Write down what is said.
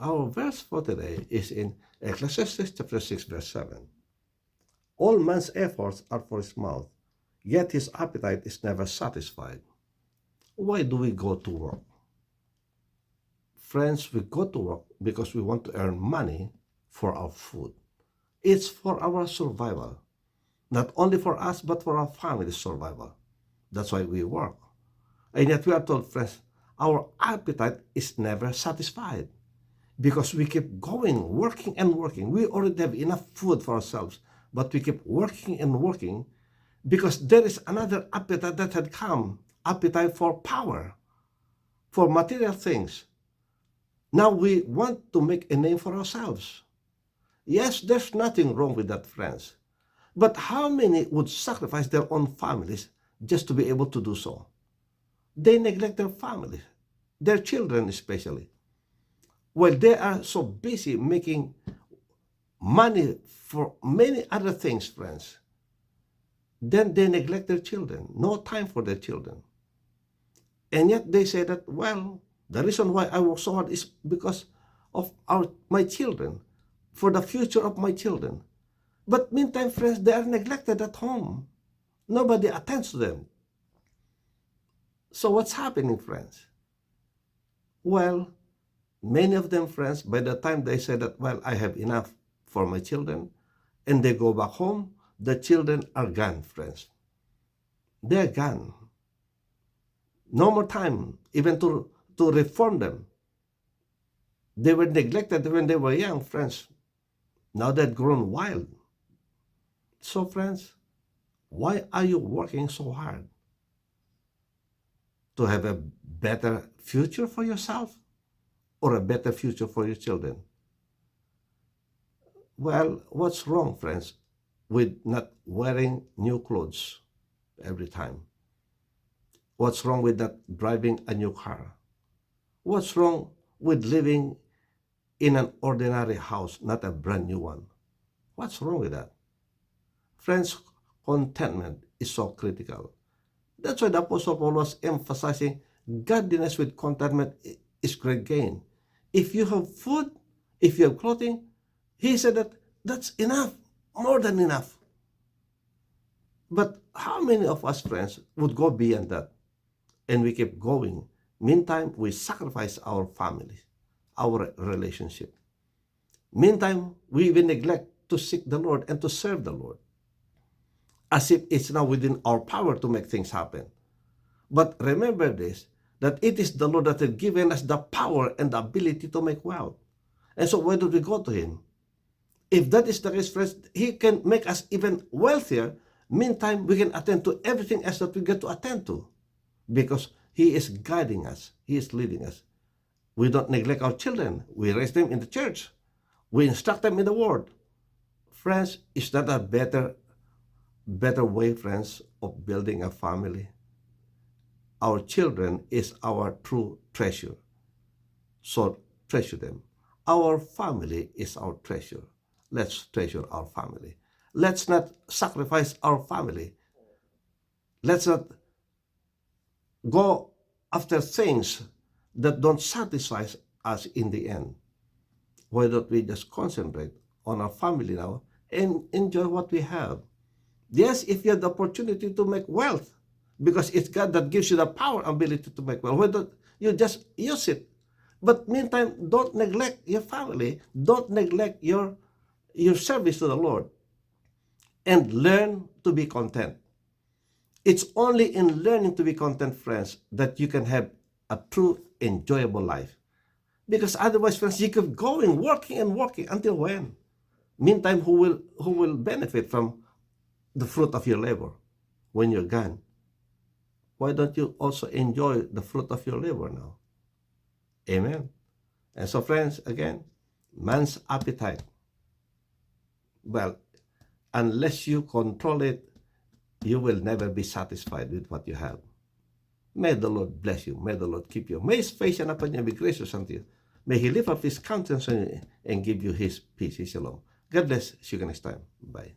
our verse for today is in Ecclesiastes chapter 6, verse 7. All man's efforts are for his mouth, yet his appetite is never satisfied. Why do we go to work? Friends, we go to work because we want to earn money for our food. It's for our survival. Not only for us, but for our family's survival. That's why we work. And yet we are told, friends, our appetite is never satisfied because we keep going, working and working. We already have enough food for ourselves, but we keep working and working because there is another appetite that had come, appetite for power, for material things. Now we want to make a name for ourselves. Yes, there's nothing wrong with that, friends. But how many would sacrifice their own families just to be able to do so? They neglect their families, their children especially. While they are so busy making money for many other things, friends, then they neglect their children. No time for their children. And yet they say that, well, the reason why I work so hard is because of my children, for the future of my children. But meantime, friends, they are neglected at home. Nobody attends to them. So what's happening, friends? Well, many of them, friends, by the time they say that, well, I have enough for my children, and they go back home, the children are gone, friends. They're gone. No more time even to reform them. They were neglected when they were young, friends. Now they've grown wild. So, friends, why are you working so hard? To have a better future for yourself or a better future for your children? Well, what's wrong, friends, with not wearing new clothes every time? What's wrong with not driving a new car? What's wrong with living in an ordinary house, not a brand new one? What's wrong with that? Friends, contentment is so critical. That's why the Apostle Paul was emphasizing godliness with contentment is great gain. If you have food, if you have clothing, he said that that's enough, more than enough. But how many of us, friends, would go beyond that? And we keep going. Meantime, we sacrifice our families, our relationship. Meantime, we even neglect to seek the Lord and to serve the Lord, as if it's now within our power to make things happen. But remember this, that it is the Lord that has given us the power and the ability to make wealth. And so why don't we go to Him? If that is the case, friends, He can make us even wealthier. Meantime, we can attend to everything else that we get to attend to, because He is guiding us. He is leading us. We don't neglect our children. We raise them in the church. We instruct them in the Word. Friends, is that a better way, friends, of building a family? Our children is our true treasure. So treasure them. Our family is our treasure. Let's treasure our family. Let's not sacrifice our family. Let's not go after things that don't satisfy us in the end. Why don't we just concentrate on our family now and enjoy what we have? Yes, if you have the opportunity to make wealth, because it's God that gives you the power and ability to make wealth, why don't you just use it? But meantime, don't neglect your family. Don't neglect your service to the Lord. And learn to be content. It's only in learning to be content, friends, that you can have a true, enjoyable life. Because otherwise, friends, you keep going, working and working until when? Meantime, who will benefit from the fruit of your labor when you're gone? Why don't you also enjoy the fruit of your labor now? Amen. And so, friends, again, man's appetite. Well, unless you control it, you will never be satisfied with what you have. May the Lord bless you. May the Lord keep you. May His face shine upon you and be gracious unto you. May He lift up His countenance on you and give you His peace, His shalom. God bless. See you next time. Bye.